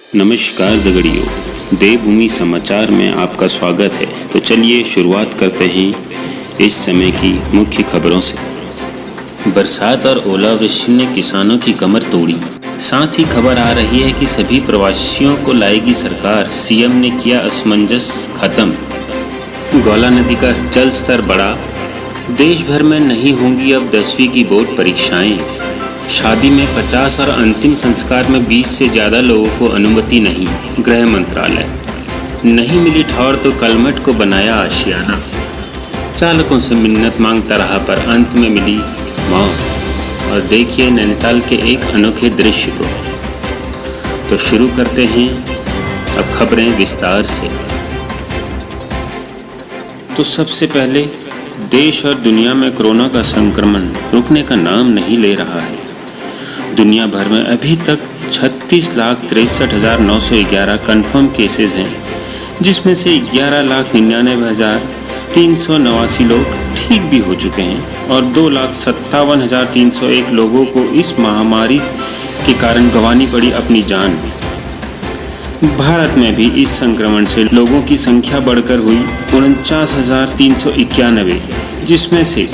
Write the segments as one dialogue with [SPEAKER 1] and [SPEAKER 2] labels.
[SPEAKER 1] नमस्कार दगड़ियों, देवभूमि समाचार में आपका स्वागत है। तो चलिए शुरुआत करते हैं इस समय की मुख्य खबरों से। बरसात और ओलावृष्टि ने किसानों की कमर तोड़ी। साथ ही खबर आ रही है कि सभी प्रवासियों को लाएगी सरकार। सीएम ने किया असमंजस खत्म। गौला नदी का जल स्तर बढ़ा। देश भर में नहीं होंगी अब 10वीं की बोर्ड परीक्षाएं। शादी में 50 और अंतिम संस्कार में 20 से ज़्यादा लोगों को अनुमति नहीं। गृह मंत्रालय। नहीं मिली ठौर तो कलमट को बनाया आशियाना। चालकों से मिन्नत मांगता रहा पर अंत में मिली मौत। और देखिए नैनीताल के एक अनोखे दृश्य को। तो शुरू करते हैं अब खबरें विस्तार से। तो सबसे पहले देश और दुनिया में कोरोना का संक्रमण रुकने का नाम नहीं ले रहा है। दुनिया भर में अभी तक 36,63,911 कंफर्म केसेस हैं, जिसमें से 11,99,389 लोग ठीक भी हो चुके हैं और 2,57,301 लोगों को इस महामारी के कारण गंवानी पड़ी अपनी जान। भारत में भी इस संक्रमण से लोगों की संख्या बढ़कर हुई 49,391, जिसमें से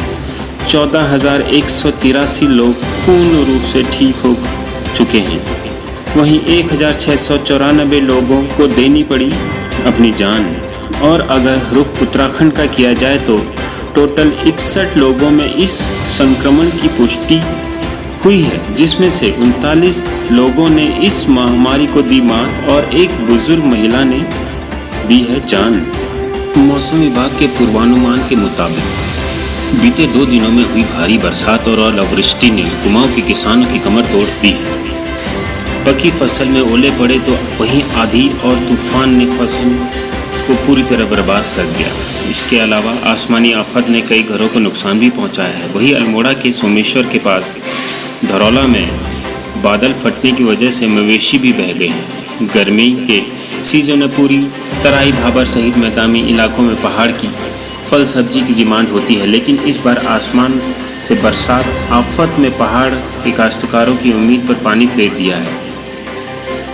[SPEAKER 1] 14,183 लोग पूर्ण रूप से ठीक हो चुके हैं। वहीं 1,694 लोगों को देनी पड़ी अपनी जान। और अगर रुख उत्तराखंड का किया जाए तो टोटल 61 लोगों में इस संक्रमण की पुष्टि हुई है, जिसमें से 39 लोगों ने इस महामारी को दी मात और एक बुजुर्ग महिला ने दी है जान। मौसम विभाग के पूर्वानुमान के मुताबिक बीते 2 दिनों में हुई भारी बरसात और ओलावृष्टि ने कुमाऊं के किसानों की कमर तोड़ दी है। पकी फसल में ओले पड़े तो वहीं आंधी और तूफान ने फसल को पूरी तरह बर्बाद कर दिया। इसके अलावा आसमानी आफत ने कई घरों को नुकसान भी पहुंचाया है। वहीं अल्मोड़ा के सोमेश्वर के पास धरौला में बादल फटने की वजह से मवेशी भी बह गए हैं। गर्मी के सीजन में पूरी तराई भाबर सहित मैदानी इलाकों में पहाड़ की फल सब्जी की डिमांड होती है, लेकिन इस बार आसमान से बरसात आफत में पहाड़ के काश्तकारों की उम्मीद पर पानी फेर दिया है।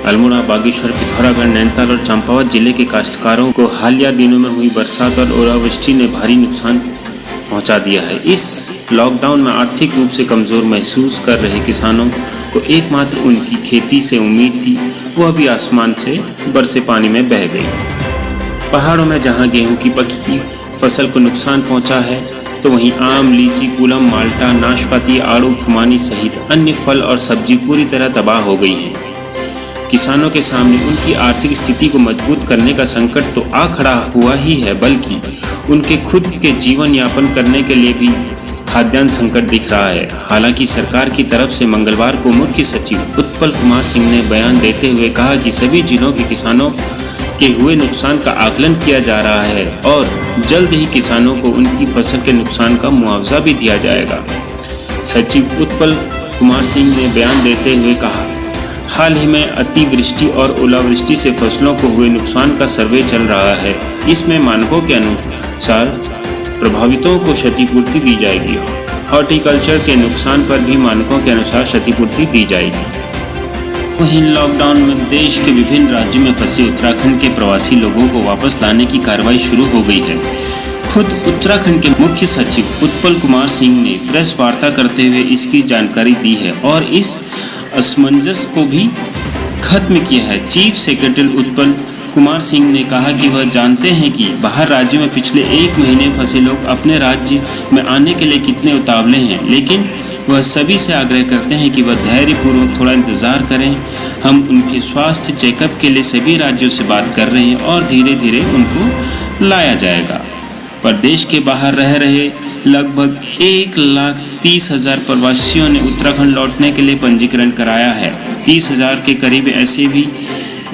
[SPEAKER 1] अल्मोड़ा, बागेश्वर, पिथौरागढ़, नैनीताल और चंपावत जिले के काश्तकारों को हालिया दिनों में हुई बरसात और ओलावृष्टि ने भारी नुकसान पहुंचा दिया है। इस लॉकडाउन में आर्थिक रूप से कमज़ोर महसूस कर रहे किसानों को एकमात्र उनकी खेती से उम्मीद थी, वह भी आसमान से बरसे पानी में बह गई। पहाड़ों में जहां गेहूं की पकी फसल को नुकसान पहुंचा है, तो वहीं आम, लीची, पूलम, माल्टा, नाशपाती, आड़ू, खुमानी सहित अन्य फल और सब्जी पूरी तरह तबाह हो गई हैं। किसानों के सामने उनकी आर्थिक स्थिति को मजबूत करने का संकट तो आ खड़ा हुआ ही है, बल्कि उनके खुद के जीवन यापन करने के लिए भी खाद्यान्न संकट दिख रहा है। हालांकि सरकार की तरफ से मंगलवार को मुख्य सचिव उत्पल कुमार सिंह ने बयान देते हुए कहा कि सभी जिलों के किसानों के हुए नुकसान का आकलन किया जा रहा है और जल्द ही किसानों को उनकी फसल के नुकसान का मुआवजा भी दिया जाएगा। सचिव उत्पल कुमार सिंह ने बयान देते हुए कहा, हाल ही में अतिवृष्टि और ओलावृष्टि से फसलों को हुए नुकसान का सर्वे चल रहा है। इसमें मानकों के अनुसार प्रभावितों को क्षतिपूर्ति दी जाएगी। हॉर्टिकल्चर के नुकसान पर भी मानकों के अनुसार क्षतिपूर्ति दी जाएगी। वहीं लॉकडाउन में देश के विभिन्न राज्यों में फंसे उत्तराखंड के प्रवासी लोगों को वापस लाने की कार्रवाई शुरू हो गई है। खुद उत्तराखंड के मुख्य सचिव उत्पल कुमार सिंह ने प्रेस वार्ता करते हुए इसकी जानकारी दी है और इस असमंजस को भी खत्म किया है। चीफ सेक्रेटरी उत्पल कुमार सिंह ने कहा कि वह जानते हैं कि बाहर राज्यों में पिछले 1 महीने फंसे लोग अपने राज्य में आने के लिए कितने उतावले हैं, लेकिन वह सभी से आग्रह करते हैं कि वह धैर्यपूर्वक थोड़ा इंतज़ार करें। हम उनके स्वास्थ्य चेकअप के लिए सभी राज्यों से बात कर रहे हैं और धीरे धीरे उनको लाया जाएगा। प्रदेश के बाहर रह रहे लगभग 1,30,000 प्रवासियों ने उत्तराखंड लौटने के लिए पंजीकरण कराया है। 30,000 के करीब ऐसे भी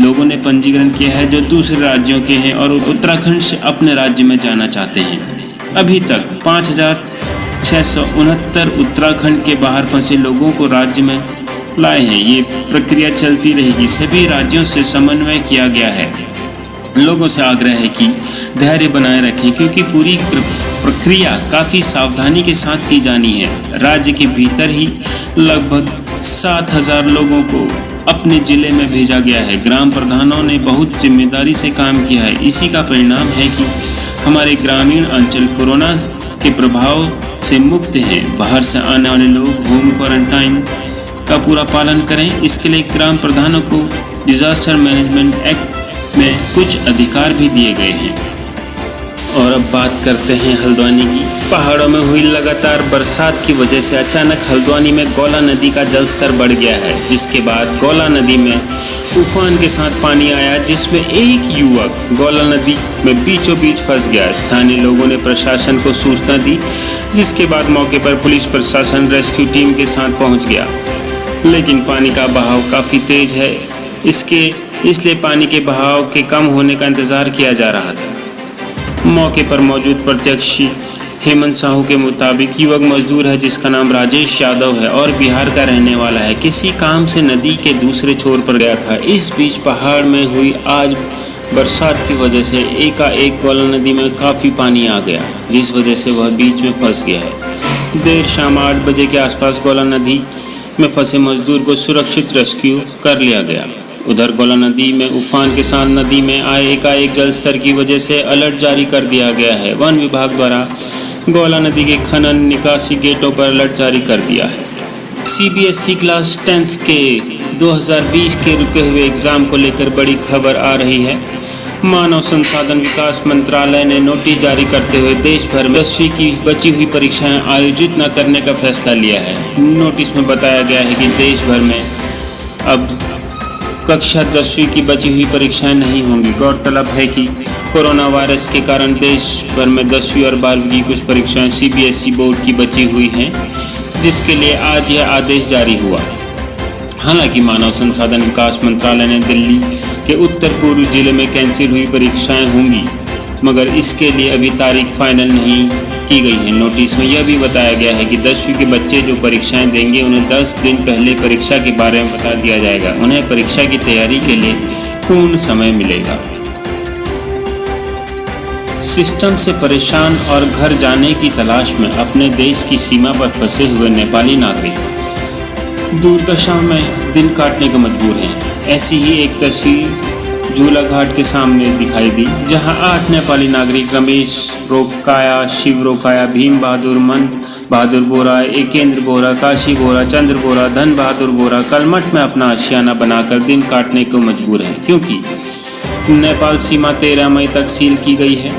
[SPEAKER 1] लोगों ने पंजीकरण किया है जो दूसरे राज्यों के हैं और उत्तराखंड से अपने राज्य में जाना चाहते हैं। अभी तक 5,669 उत्तराखंड के बाहर फंसे लोगों को राज्य में लाए हैं। ये प्रक्रिया चलती रहेगी। सभी राज्यों से समन्वय किया गया है। लोगों से आग्रह है कि धैर्य बनाए रखें, क्योंकि पूरी प्रक्रिया काफ़ी सावधानी के साथ की जानी है। राज्य के भीतर ही लगभग 7,000 लोगों को अपने जिले में भेजा गया है। ग्राम प्रधानों ने बहुत जिम्मेदारी से काम किया है। इसी का परिणाम है कि हमारे ग्रामीण अंचल कोरोना के प्रभाव से मुक्त हैं। बाहर से आने वाले लोग होम क्वारंटाइन का पूरा पालन करें। इसके लिए ग्राम प्रधानों को डिजास्टर मैनेजमेंट एक्ट में कुछ अधिकार भी दिए गए हैं। और अब बात करते हैं हल्द्वानी की। पहाड़ों में हुई लगातार बरसात की वजह से अचानक हल्द्वानी में गौला नदी का जलस्तर बढ़ गया है, जिसके बाद गौला नदी में तूफान के साथ पानी आया, जिसमें एक युवक गौला नदी में बीचों बीच फंस गया। स्थानीय लोगों ने प्रशासन को सूचना दी, जिसके बाद मौके पर पुलिस प्रशासन रेस्क्यू टीम के साथ पहुंच गया, लेकिन पानी का बहाव काफ़ी तेज है। इसलिए पानी के बहाव के कम होने का इंतज़ार किया जा रहा था। मौके पर मौजूद प्रत्यक्षी हेमंत साहू के मुताबिक युवक मजदूर है, जिसका नाम राजेश यादव है और बिहार का रहने वाला है। किसी काम से नदी के दूसरे छोर पर गया था। इस बीच पहाड़ में हुई आज बरसात की वजह से एकाएक गौला नदी में काफ़ी पानी आ गया, जिस वजह से वह बीच में फंस गया है। देर शाम 8 बजे के आसपास गौला नदी में फंसे मजदूर को सुरक्षित रेस्क्यू कर लिया गया। उधर गौला नदी में उफान के साथ नदी में आए एकाएक जल स्तर की वजह से अलर्ट जारी कर दिया गया है। वन विभाग द्वारा गौला नदी के खनन निकासी गेटों पर अलर्ट जारी कर दिया है। CBSE क्लास 10th के 2020 के रुके हुए एग्ज़ाम को लेकर बड़ी खबर आ रही है। मानव संसाधन विकास मंत्रालय ने नोटिस जारी करते हुए देश भर में 10वीं की बची हुई परीक्षाएं आयोजित न करने का फैसला लिया है। नोटिस में बताया गया है कि देश भर में अब कक्षा 10वीं की बची हुई परीक्षाएं नहीं होंगी। गौरतलब है कि कोरोना वायरस के कारण देश भर में 10वीं और 12वीं की कुछ परीक्षाएं CBSE बोर्ड की बची हुई हैं, जिसके लिए आज यह आदेश जारी हुआ। हालांकि मानव संसाधन विकास मंत्रालय ने दिल्ली के उत्तर पूर्व जिले में कैंसिल हुई परीक्षाएं होंगी, मगर इसके लिए अभी तारीख फाइनल नहीं की गई है। नोटिस में यह भी बताया गया है कि 10वीं के बच्चे जो परीक्षाएं देंगे उन्हें 10 दिन पहले परीक्षा के बारे में बता दिया जाएगा। उन्हें परीक्षा की तैयारी के लिए पूर्ण समय मिलेगा। सिस्टम से परेशान और घर जाने की तलाश में अपने देश की सीमा पर फंसे हुए नेपाली नागरिक दुर्दशा में दिन काटने को मजबूर हैं। ऐसी ही एक तस्वीर झूला घाट के सामने दिखाई दी, जहां 8 नेपाली नागरिक रमेश रोकाया, शिव रोकाया, भीम बहादुर, मन बहादुर बोरा, एकेंद्र बोरा, काशी बोरा, चंद्र बोरा, धन बहादुर बोरा कलमठ में अपना आशियाना बनाकर दिन काटने को मजबूर हैं, क्योंकि नेपाल सीमा 13 मई तक सील की गई है।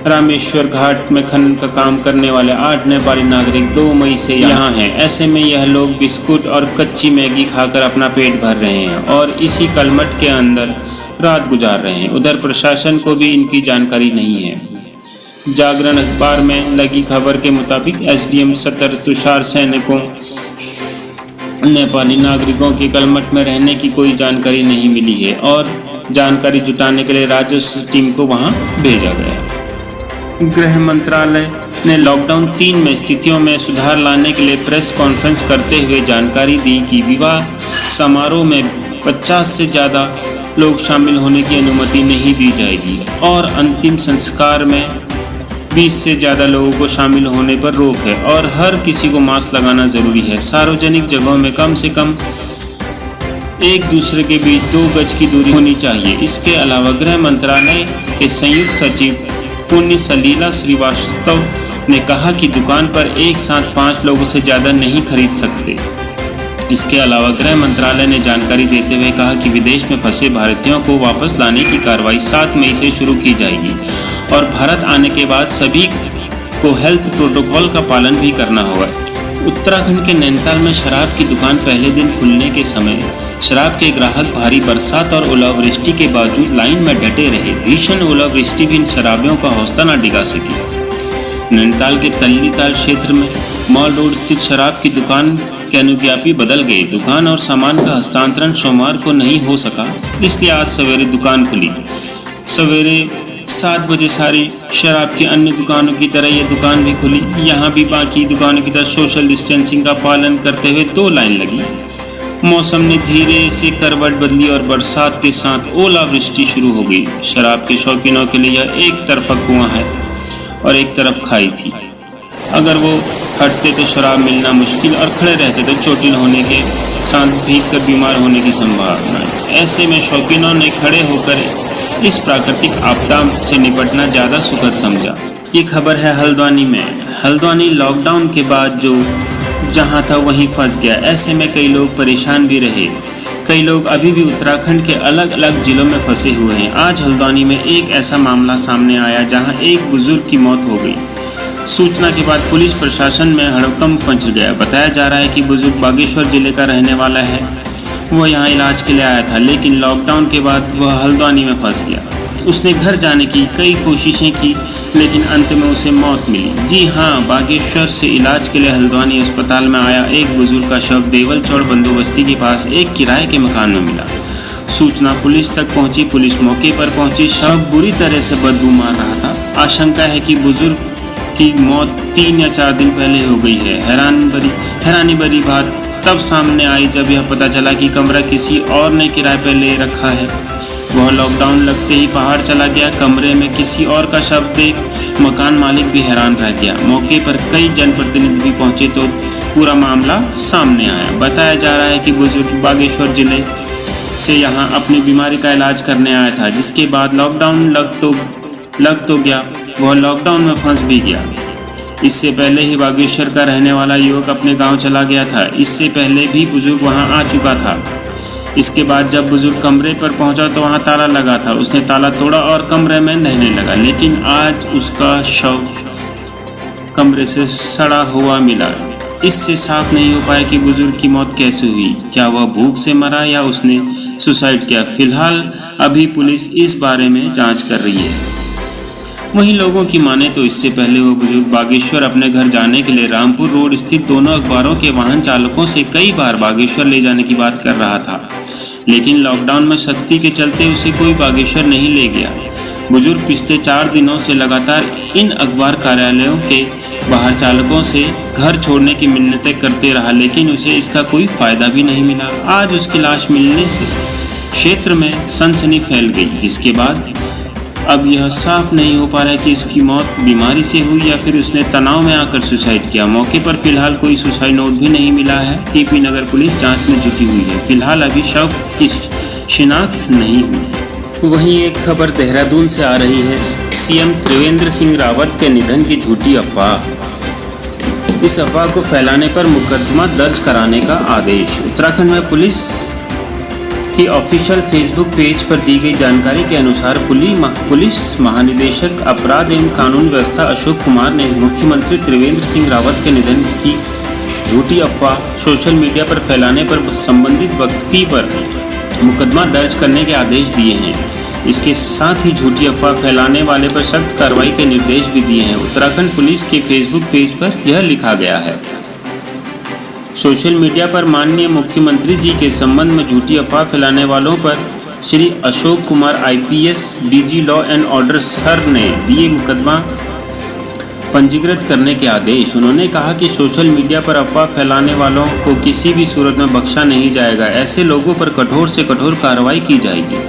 [SPEAKER 1] रामेश्वर घाट में खनन का काम करने वाले 8 नेपाली नागरिक 2 मई से यहाँ हैं। ऐसे में यह लोग बिस्कुट और कच्ची मैगी खाकर अपना पेट भर रहे हैं और इसी कलमठ के अंदर रात गुजार रहे हैं। उधर प्रशासन को भी इनकी जानकारी नहीं है। जागरण अखबार में लगी खबर के मुताबिक SDM सतर तुषार सैनी को नेपाली नागरिकों के कलमठ में रहने की कोई जानकारी नहीं मिली है और जानकारी जुटाने के लिए राजस्व टीम को वहां भेजा गया। गृह मंत्रालय ने लॉकडाउन 3 में स्थितियों में सुधार लाने के लिए प्रेस कॉन्फ्रेंस करते हुए जानकारी दी कि विवाह समारोह में 50 से ज़्यादा लोग शामिल होने की अनुमति नहीं दी जाएगी और अंतिम संस्कार में 20 से ज़्यादा लोगों को शामिल होने पर रोक है और हर किसी को मास्क लगाना ज़रूरी है। सार्वजनिक जगहों में कम से कम एक दूसरे के बीच 2 गज की दूरी होनी चाहिए। इसके अलावा गृह मंत्रालय के संयुक्त सचिव पुण्य सलीला श्रीवास्तव ने कहा कि दुकान पर एक साथ 5 लोगों से ज़्यादा नहीं खरीद सकते। इसके अलावा गृह मंत्रालय ने जानकारी देते हुए कहा कि विदेश में फंसे भारतीयों को वापस लाने की कार्रवाई 7 मई से शुरू की जाएगी और भारत आने के बाद सभी को हेल्थ प्रोटोकॉल का पालन भी करना होगा। उत्तराखंड के नैनीताल में शराब की दुकान पहले दिन खुलने के समय शराब के ग्राहक भारी बरसात और ओलावृष्टि के बावजूद लाइन में डटे रहे। भीषण ओलावृष्टि भी इन शराबियों का हौसला न डिगा सकी। नैनीताल के तल्लीताल क्षेत्र में मॉल रोड स्थित शराब की दुकान के अनुज्ञापी बदल गए। दुकान और सामान का हस्तांतरण सोमवार को नहीं हो सका, इसलिए आज सवेरे दुकान खुली। सवेरे 7 बजे सारी शराब की अन्य दुकानों की तरह यह दुकान भी खुली। यहाँ भी बाकी दुकानों की तरह सोशल डिस्टेंसिंग का पालन करते हुए 2 लाइन लगी। मौसम ने धीरे से करवट बदली और बरसात के साथ ओलावृष्टि शुरू हो गई। शराब के शौकीनों के लिए यह एक तरफा कुआं है और एक तरफ खाई थी। अगर वो हटते तो शराब मिलना मुश्किल और खड़े रहते तो चोटिल होने के साथ भीग कर बीमार होने की संभावना। ऐसे में शौकीनों ने खड़े होकर इस प्राकृतिक आपदा से निपटना ज़्यादा सुखद समझा। ये खबर है हल्द्वानी में। हल्द्वानी लॉकडाउन के बाद जो जहाँ था वहीं फंस गया। ऐसे में कई लोग परेशान भी रहे। कई लोग अभी भी उत्तराखंड के अलग अलग जिलों में फंसे हुए हैं। आज हल्द्वानी में एक ऐसा मामला सामने आया जहां एक बुजुर्ग की मौत हो गई। सूचना के बाद पुलिस प्रशासन में हड़कंप मच गया। बताया जा रहा है कि बुजुर्ग बागेश्वर जिले का रहने वाला है। वह यहां इलाज के लिए आया था, लेकिन लॉकडाउन के बाद वह हल्द्वानी में फंस गया। उसने घर जाने की कई कोशिशें की, लेकिन अंत में उसे मौत मिली। जी हाँ, बागेश्वर से इलाज के लिए हल्द्वानी अस्पताल में आया एक बुजुर्ग का शव देवल चौड़ बंदोबस्ती के पास एक किराए के मकान में मिला। सूचना पुलिस तक पहुंची। पुलिस मौके पर पहुंची। शव बुरी तरह से बदबू मार रहा था। आशंका है कि बुजुर्ग की मौत 3 या 4 दिन पहले हो गई है। हैरानी भरी बात तब सामने आई जब यह पता चला कि कमरा किसी और ने किराए पर ले रखा है। वह लॉकडाउन लगते ही पहाड़ चला गया। कमरे में किसी और का शव देख मकान मालिक भी हैरान रह गया। मौके पर कई जनप्रतिनिधि भी पहुंचे तो पूरा मामला सामने आया। बताया जा रहा है कि बुजुर्ग बागेश्वर जिले से यहां अपनी बीमारी का इलाज करने आया था, जिसके बाद लॉकडाउन लग तो गया, वह लॉकडाउन में फंस भी गया। इससे पहले ही बागेश्वर का रहने वाला युवक अपने गाँव चला गया था। इससे पहले भी बुजुर्ग वहाँ आ चुका था। इसके बाद जब बुजुर्ग कमरे पर पहुंचा तो वहां ताला लगा था। उसने ताला तोड़ा और कमरे में नहाने लगा, लेकिन आज उसका शव कमरे से सड़ा हुआ मिला। इससे साफ नहीं हो पाया कि बुजुर्ग की मौत कैसे हुई। क्या वह भूख से मरा या उसने सुसाइड किया? फिलहाल अभी पुलिस इस बारे में जांच कर रही है। वहीं लोगों की माने तो इससे पहले वो बुजुर्ग बागेश्वर अपने घर जाने के लिए रामपुर रोड स्थित दोनों अखबारों के वाहन चालकों से कई बार बागेश्वर ले जाने की बात कर रहा था, लेकिन लॉकडाउन में सख्ती के चलते उसे कोई बागेश्वर नहीं ले गया। बुजुर्ग पिछले 4 दिनों से लगातार इन अखबार कार्यालयों के बाहर चालकों से घर छोड़ने की मिन्नतें करते रहा, लेकिन उसे इसका कोई फायदा भी नहीं मिला। आज उसकी लाश मिलने से क्षेत्र में सनसनी फैल गई, जिसके बाद अब यह साफ नहीं हो पा रहा है कि इसकी मौत बीमारी से हुई या फिर उसने तनाव में आकर सुसाइड किया। मौके पर फिलहाल कोई सुसाइड नोट भी नहीं मिला है। टीपी नगर पुलिस जांच में जुटी हुई है। फिलहाल अभी शव की शिनाख्त नहीं हुई। वहीं एक खबर देहरादून से आ रही है। सीएम त्रिवेंद्र सिंह रावत के निधन की झूठी अफवाह। इस अफवाह को फैलाने पर मुकदमा दर्ज कराने का आदेश। उत्तराखंड में पुलिस की ऑफिशियल फेसबुक पेज पर दी गई जानकारी के अनुसार पुलिस महानिदेशक अपराध एवं कानून व्यवस्था अशोक कुमार ने मुख्यमंत्री त्रिवेंद्र सिंह रावत के निधन की झूठी अफवाह सोशल मीडिया पर फैलाने पर संबंधित व्यक्ति पर मुकदमा दर्ज करने के आदेश दिए हैं। इसके साथ ही झूठी अफवाह फैलाने वाले पर सख्त कार्रवाई के निर्देश भी दिए हैं। उत्तराखंड पुलिस के फेसबुक पेज पर यह लिखा गया है। सोशल मीडिया पर माननीय मुख्यमंत्री जी के संबंध में झूठी अफवाह फैलाने वालों पर Shri Ashok Kumar IPS DG law and order sir ने दिए मुकदमा पंजीकृत करने के आदेश। उन्होंने कहा कि सोशल मीडिया पर अफवाह फैलाने वालों को किसी भी सूरत में बख्शा नहीं जाएगा। ऐसे लोगों पर कठोर से कठोर कार्रवाई की जाएगी।